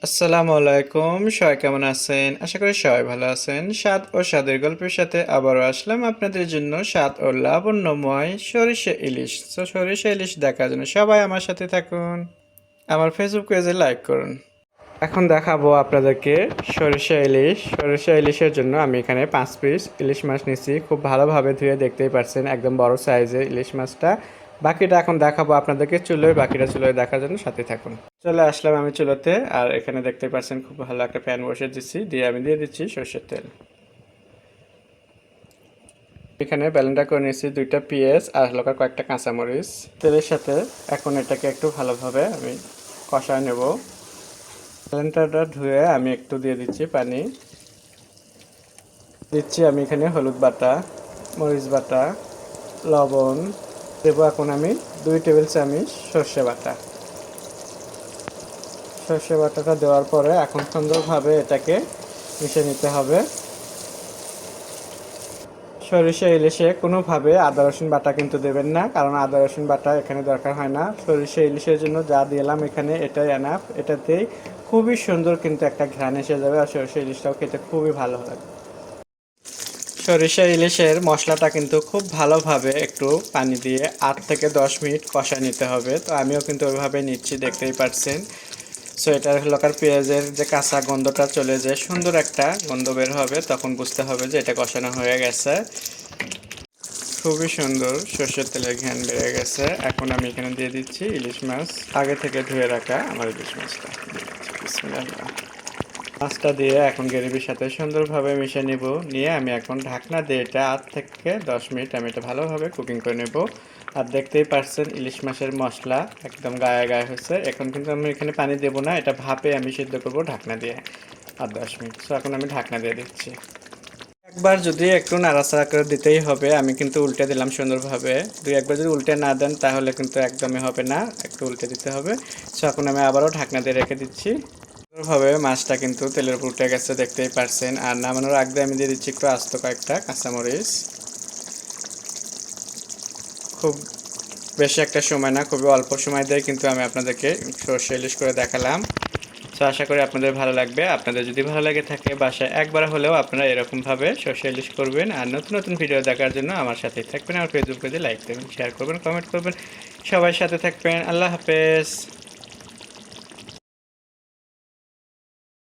আসসালামু আলাইকুম, সবাই কেমন আছেন? আশা করি সবাই ভালো আছেন। স্বাদ ও স্বাদের গল্পের সাথে আবারও আসলাম আপনাদের জন্য স্বাদ ও লাবণ্যময় সরিষা ইলিশ। সরিষা ইলিশ দেখার জন্য সবাই আমার সাথে থাকুন। আমার ফেসবুক পেজে লাইক করুন। এখন দেখাবো আপনাদেরকে সরিষা ইলিশ। সরিষা ইলিশের জন্য আমি এখানে 5 পিস ইলিশ মাছ নিচ্ছি। খুব ভালোভাবে ধুয়ে দেখতেই পারছেন, একদম বড় সাইজের ইলিশ মাছটা। বাকিটা এখন দেখাবো আপনাদেরকে চুলোয়, বাকিটা চুলোয় দেখার জন্য সাথে থাকুন। চলে আসলাম আমি চুলোতে, আর এখানে দেখতে পাচ্ছেন খুব ভালো একটা প্যান বসে দিচ্ছি, দিয়ে আমি দিয়ে দিচ্ছি সরষের তেল। এখানে ব্লেন্ডার করে নিয়েছি 2টা পেঁয়াজ আর হালকা কয়েকটা কাঁচামরিচ তেলের সাথে। এখন এটাকে একটু ভালোভাবে আমি কষায় নেব। ব্লেন্ডারটা ধুয়ে আমি একটু দিয়ে দিচ্ছি পানি। দিচ্ছি আমি এখানে হলুদ বাটা, মরিচ বাটা, লবণ দেবো। এখন আমি 2 টেবিল চামচ সর্ষে বাটা। সর্ষে বাটাটা দেওয়ার পরে এখন সুন্দরভাবে এটাকে মিশিয়ে নিতে হবে। সরিষা ইলিশে কোনোভাবে আদা রসুন বাটা কিন্তু দেবেন না, কারণ আদা রসুন বাটা এখানে দরকার হয় না। সরিষা ইলিশের জন্য যা দিলাম এখানে এটাই এনাফ। এটাতেই খুবই সুন্দর কিন্তু একটা ঘ্রাণ এসে যাবে, আর সরিষা ইলিশটাও খেতে খুবই ভালো লাগে। সরিষা ইলিশের মশলাটা কিন্তু খুব ভালোভাবে একটু পানি দিয়ে 8 থেকে 10 মিনিট কষায় নিতে হবে। তো আমিও কিন্তু ওইভাবে নিচ্ছি, দেখতেই পাচ্ছেন। সো এটার হলকার পেঁয়াজের যে কাঁচা গন্ধটা চলে যায়, সুন্দর একটা গন্ধ বের হবে, তখন বুঝতে হবে যে এটা কষানো হয়ে গেছে। খুবই সুন্দর সর্ষের তেলের ঘ্রাণ বেড়ে গেছে। এখন আমি এখানে দিয়ে দিচ্ছি ইলিশ মাছ, আগে থেকে ধুয়ে রাখা আমার ইলিশ মাছটা। বিসমিল্লাহ। মাছটা দিয়ে এখন গ্রেভির সাথে সুন্দরভাবে মিশিয়ে নেব। নিয়ে আমি এখন ঢাকনা দিয়ে এটা 8 থেকে 10 মিনিট আমি এটা ভালোভাবে কুকিং করে নেব। আর দেখতেই পাচ্ছেন ইলিশ মাছের মশলা একদম গায়ে গায়ে হয়েছে। এখন কিন্তু আমি এখানে পানি দেবো না, এটা ভাপে আমি সিদ্ধ করব ঢাকনা দিয়ে আর 10 মিনিট। সো এখন আমি ঢাকনা দিয়ে দিচ্ছি। একবার যদি একটু নাড়াচাড়া করে দিতেই হবে, আমি কিন্তু উল্টে দিলাম সুন্দরভাবে। একবার যদি উল্টে না দেন তাহলে কিন্তু একদমই হবে না, একটু উল্টে দিতে হবে। সো এখন আমি আবারও ঢাকনা দিয়ে রেখে দিচ্ছি। সুন্দরভাবে মাছটা কিন্তু তেলের উপর উঠে গেছে, দেখতেই পারছেন। আর নামানোর আগে আমি দিয়ে দিচ্ছি একটু আস্ত কয়েকটা কাঁচামরিচ। খুব বেশি একটা সময় না, খুবই অল্প সময় দিয়ে কিন্তু আমি আপনাদেরকে সরষে ইলিশ করে দেখালাম। তো আশা করি আপনাদের ভালো লাগবে। আপনাদের যদি ভালো লাগে থাকে বাসায় একবার হলেও আপনারা এরকমভাবে সরষে ইলিশ করবেন। আর নতুন নতুন ভিডিও দেখার জন্য আমার সাথেই থাকবেন। আর ফেসবুক পেজে লাইক দেবেন, শেয়ার করবেন, কমেন্ট করবেন। সবাই সাথে থাকবেন। আল্লাহ হাফেজ।